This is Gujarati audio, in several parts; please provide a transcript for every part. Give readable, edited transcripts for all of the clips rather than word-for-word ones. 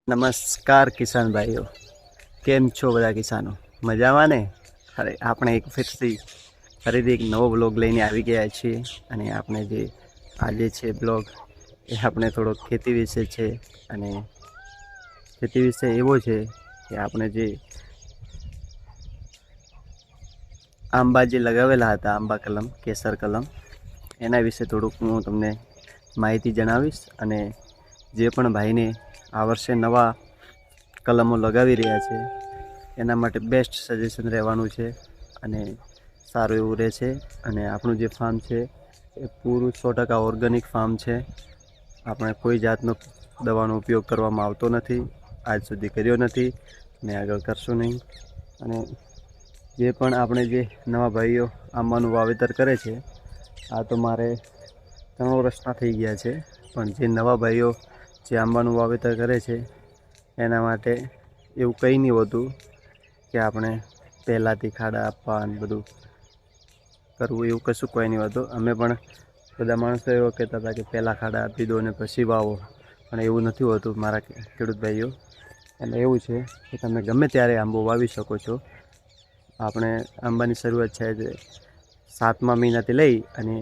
નમસ્કાર કિસાન ભાઈઓ, કેમ છો બધા કિસાનો? મજામાં ને? અરે આપણે ફરીથી એક નવો બ્લોગ લઈને આવી ગયા છીએ. અને આપણે જે આજે છે બ્લોગ એ આપણે થોડોક ખેતી વિશે છે. અને ખેતી વિશે એવો છે કે આપણે જે આંબા જે લગાવેલા હતા, આંબા કલમ, કેસર કલમ, એના વિશે થોડુંક હું તમને માહિતી જણાવીશ. અને જે પણ ભાઈને આ વર્ષે નવા કલમો લગાવી રહ્યા છે એના માટે બેસ્ટ સજેશન રહેવાનું છે અને સારું એવું રહેશે. અને આપણું જે ફાર્મ છે એ પૂરું 100% ઓર્ગેનિક ફાર્મ છે. આપણે કોઈ જાતનો દવાનો ઉપયોગ કરવામાં આવતો નથી, આજ સુધી કર્યો નથી ને આગળ કરશું નહીં. અને જે પણ આપણે જે નવા ભાઈઓ આંબાનું વાવેતર કરે છે, આ તો મારે 3 વર્ષના થઈ ગયા છે, પણ જે નવા ભાઈઓ જે આંબાનું વાવેતર કરે છે એના માટે એવું કંઈ નહીં હોતું કે આપણે પહેલાંથી ખાડા આપવા અને બધું કરવું, એવું કશું કોઈ નહીં હોતું. અમે પણ બધા માણસો એવો કહેતા હતા કે પહેલાં ખાડા આપી દો અને પછી વાવો, પણ એવું નથી હોતું મારા ખેડૂત ભાઈઓ. એટલે એવું છે કે તમે ગમે ત્યારે આંબો વાવી શકો છો. આપણે આંબાની શરૂઆત છે જે 7મા મહિનાથી લઈ અને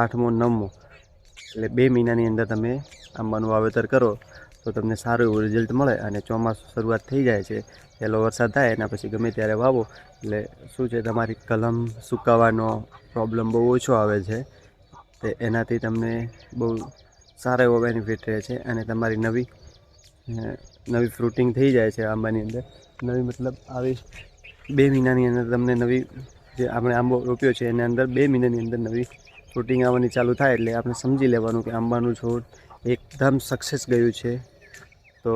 8મો 9મો એટલે 2 મહિનાની અંદર તમે આંબાનું વાવેતર કરો તો તમને સારું એવું રિઝલ્ટ મળે. અને ચોમાસું શરૂઆત થઈ જાય છે, પહેલો વરસાદ થાય એના પછી ગમે ત્યારે વાવો એટલે શું છે, તમારી કલમ સુકાવાનો પ્રોબ્લેમ બહુ ઓછો આવે છે. તે એનાથી તમને બહુ સારો એવો બેનિફિટ રહે છે. અને તમારી નવી ફ્રૂટિંગ થઈ જાય છે આંબાની અંદર. નવી મતલબ આવી 2 મહિનાની અંદર તમને નવી જે આપણે આંબો રોપ્યો છે એની અંદર 2 મહિનાની અંદર નવી ફ્રૂટિંગ આવવાની ચાલુ થાય એટલે આપણે સમજી લેવાનું કે આંબાનું છોડ એકદમ સક્સેસ ગયું છે. તો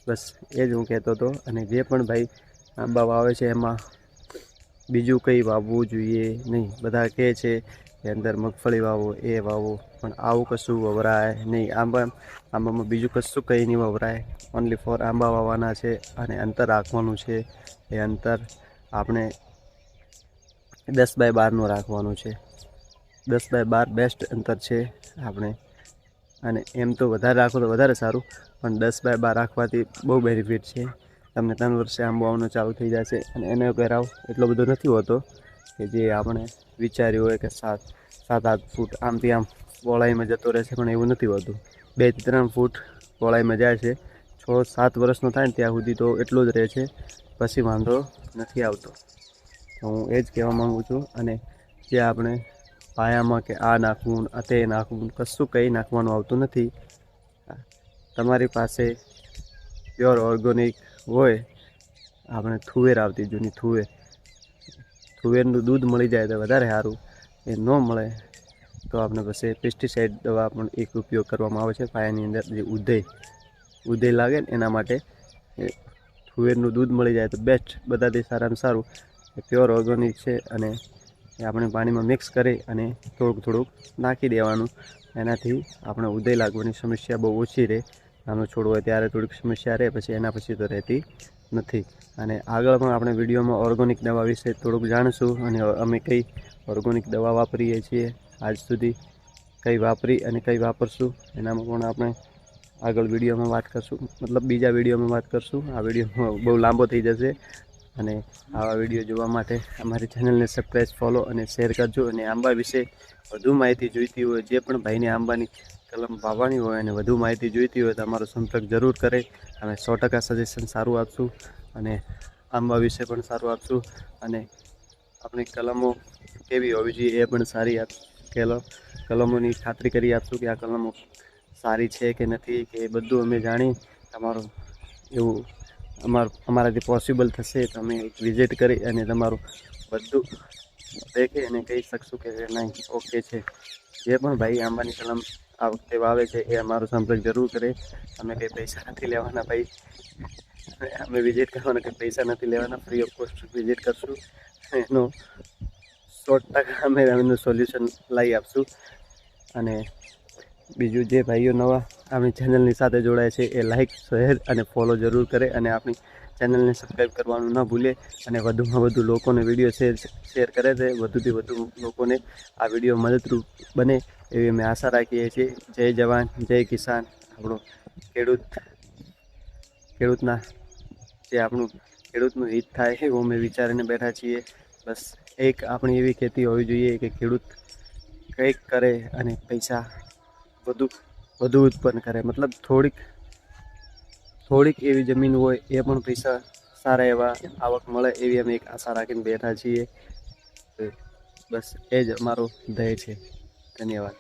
બસ એ જ હું કહેતો હતો. અને જે પણ ભાઈ આંબા વાવે છે એમાં બીજું કંઈ વાવવું જોઈએ નહીં. બધા કહે છે કે અંદર મગફળી વાવો, એ વાવો, પણ આવું કશું વવરાય નહીં. આંબામાં બીજું કશું કંઈ નહીં વવરાય. ઓનલી ફોર આંબા વાવવાના છે અને અંતર રાખવાનું છે. એ અંતર આપણે 10x12 રાખવાનું છે. 10x12 બેસ્ટ અંતર છે આપણે. અને એમ તો વધારે રાખો તો વધારે સારું, પણ 10x12 રાખવાથી બહુ બેનિફિટ છે. તમને 3 વર્ષે આંબો આવવાનો ચાલુ થઈ જશે. અને એનો ઘેરાવ એટલો બધો નથી હોતો કે જે આપણે વિચાર્યું હોય કે 7-8 ફૂટ આમથી આમ પહોળાઈમાં જતો રહેશે, પણ એવું નથી હોતું. 2 થી 3 ફૂટ પહોળાઈમાં જાય છે. 6-7 વર્ષનો થાય ને ત્યાં સુધી તો એટલો જ રહે છે, પછી વાંધો નથી આવતો. હું એ જ કહેવા માગું છું. અને જે આપણે પાયામાં કે આ નાખવું, તે નાખવું, કશું કંઈ નાખવાનું આવતું નથી. તમારી પાસે પ્યોર ઓર્ગેનિક હોય, આપણે થુવેર આવતી જૂની થુવેરનું દૂધ મળી જાય તો વધારે સારું. એ ન મળે તો આપણે પછી પેસ્ટિસાઇડ દવા પણ એક ઉપયોગ કરવામાં આવે છે પાયાની અંદર. જે ઉદય લાગે ને એના માટે એ થુવેરનું દૂધ મળી જાય તો બેસ્ટ, બધાથી સારામાં સારું. એ પ્યોર ઓર્ગેનિક છે અને એ આપણે પાણીમાં મિક્સ કરી અને થોડુંક નાખી દેવાનું. એનાથી આપણે ઉદય લાગવાની સમસ્યા બહુ ઓછી રહે. નાનો છોડ હોય ત્યારે થોડીક સમસ્યા રહે, પછી એના પછી તો રહેતી નથી. અને આગળ પણ આપણે વિડીયોમાં ઓર્ગેનિક દવા વિશે થોડુંક જાણીશું. અને અમે કઈ ઓર્ગેનિક દવા વાપરીએ છીએ, આજ સુધી કઈ વાપરી અને કઈ વાપરશું, એનામાં પણ આપણે આગળ વિડીયોમાં વાત કરશું, મતલબ બીજા વિડીયોમાં વાત કરશું. આ વિડીયોમાં બહુ લાંબો થઈ જશે. અને આવા વિડીયો જોવા માટે અમારી ચેનલને સબસ્ક્રાઈબ, ફોલો અને શેર કરજો. અને આંબા વિશે વધુ માહિતી જોઈતી હોય, જે પણ ભાઈને આંબાની કલમ વાવવાની હોય અને વધુ માહિતી જોઈતી હોય તો અમારો સંપર્ક જરૂર કરે. અમે 100% સજેશન સારું આપશું અને આંબા વિશે પણ સારું આપશું. અને આપણી કલમો કેવી હોવી જોઈએ એ પણ સારી કલમોની ખાતરી કરી આપશું કે આ કલમો સારી છે કે નથી, કે એ બધું અમે જાણી તમારું એવું અમારાથી પોસિબલ થશે તો અમે વિઝિટ કરી અને તમારું બધું દેખી અને કહી શકશું કે નહીં ઓકે છે. જે પણ ભાઈ આંબાની કલમ આ વખતે વાવે છે એ અમારો સંપર્ક જરૂર કરે. અમે કંઈ પૈસા નથી લેવાના ભાઈ, અમે વિઝિટ કરવાના કંઈ પૈસા નથી લેવાના, ફ્રી ઓફ કોસ્ટ વિઝિટ કરશું. એનું 100% અમે એનું સોલ્યુશન લાવી આપશું. અને બીજું જે ભાઈઓ નવા આપણી ચેનલની સાથે જોડાય છે એ લાઈક, શેર અને ફોલો જરૂર કરે. અને આપણી ચેનલને સબસ્ક્રાઈબ કરવાનું ન ભૂલે. અને વધુમાં વધુ લોકોને વિડીયો શેર કરે છે. વધુથી વધુ લોકોને આ વિડીયો મદદરૂપ બને એવી અમે આશા રાખીએ છીએ. જય જવાન, જય કિસાન. આપણો ખેડૂતના જે આપણું ખેડૂતનું હિત થાય એવું અમે વિચારીને બેઠા છીએ. બસ એક આપણી એવી ખેતી હોવી જોઈએ કે ખેડૂત કંઈક કરે અને પૈસા વધુ ઉત્પન્ન કરે. મતલબ થોડીક એવી જમીન હોય એ પણ પૈસા સારા એવા આવક મળે એવી અમે એક આશા રાખીને બેઠા છીએ. બસ એ જ અમારો ધ્યેય છે. ધન્યવાદ.